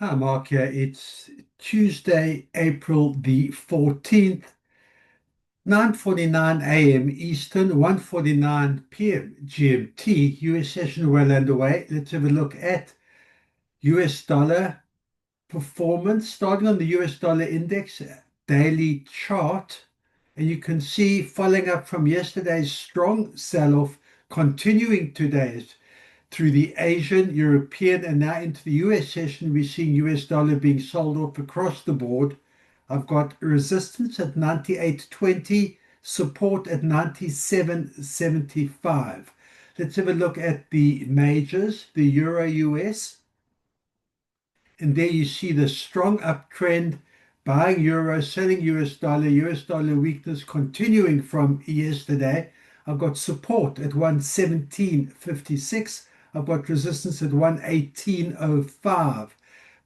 Hi, Mark here. It's Tuesday, April the 14th, 9:49 a.m. Eastern, 1:49 p.m. GMT. US session well underway. Let's have a look at US dollar performance. Starting on the US dollar index daily chart, and you can see following up from yesterday's strong sell-off, continuing today's through the Asian, European, and now into the US session, we're seeing US dollar being sold off across the board. I've got resistance at 98.20, support at 97.75. Let's have a look at the majors, the Euro US. And there you see the strong uptrend, buying euro, selling US dollar weakness continuing from yesterday. I've got support at 117.56. I've got resistance at 118.05.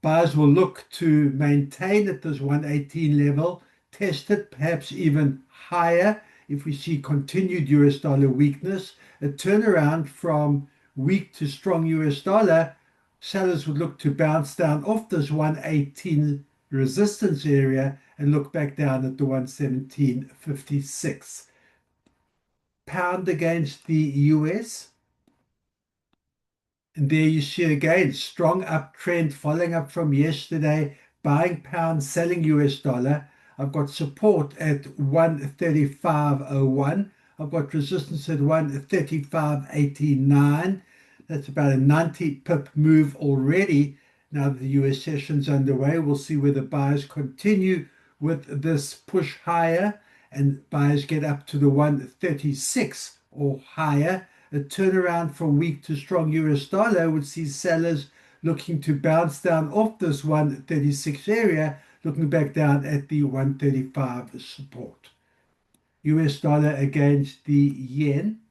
Buyers will look to maintain at this 118 level, test it perhaps even higher if we see continued US dollar weakness. A turnaround from weak to strong US dollar, sellers would look to bounce down off this 118 resistance area and look back down at the 117.56. Pound against the US. And there you see again, strong uptrend following up from yesterday, buying pound, selling US dollar. I've got support at 135.01. I've got resistance at 135.89. That's about a 90 pip move already. Now that the US session's underway, we'll see whether buyers continue with this push higher and buyers get up to the 136 or higher. A turnaround from weak to strong US dollar would see sellers looking to bounce down off this 136 area, looking back down at the 135 support. US dollar against the yen.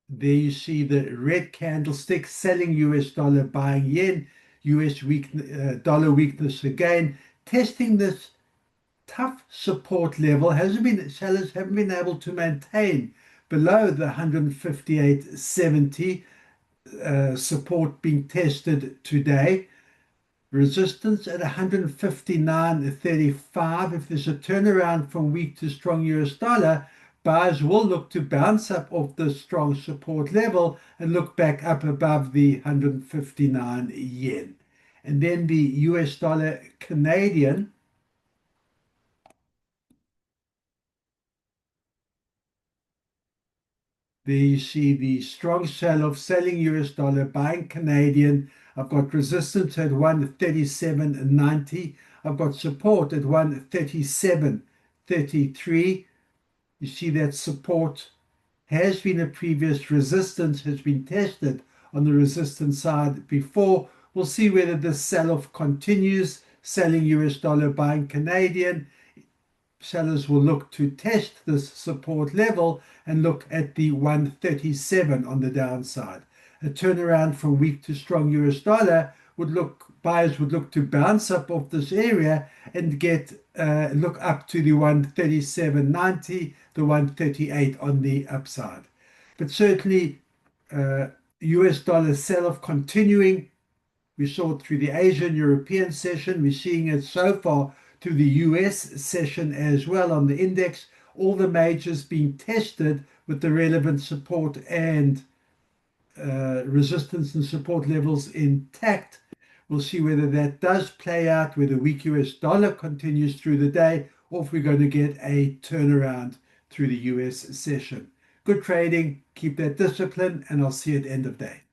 There you see the red candlestick selling US dollar, buying yen, dollar weakness again, testing this tough support level. Sellers haven't been able to maintain below the 158.70 support being tested today. Resistance at 159.35. If there's a turnaround from weak to strong US dollar, buyers will look to bounce up off the strong support level and look back up above the 159 yen. And then the US dollar Canadian. There you see the strong sell-off, selling US dollar, buying Canadian. I've got resistance at 137.90. I've got support at 137.33. You see that support has been a previous resistance, has been tested on the resistance side before. We'll see whether this sell-off continues, selling US dollar, buying Canadian. Sellers will look to test this support level and look at the 137 on the downside. A turnaround from weak to strong US dollar buyers would look to bounce up off this area and look up to the 137.90, the 138 on the upside. But certainly US dollar sell-off continuing. We saw it through the Asian European session. We're seeing it so far through the US session as well on the index. All the majors being tested with the relevant support and resistance and support levels intact. We'll see whether that does play out, whether weak US dollar continues through the day, or if we're going to get a turnaround through the US session. Good trading, keep that discipline, and I'll see you at the end of day.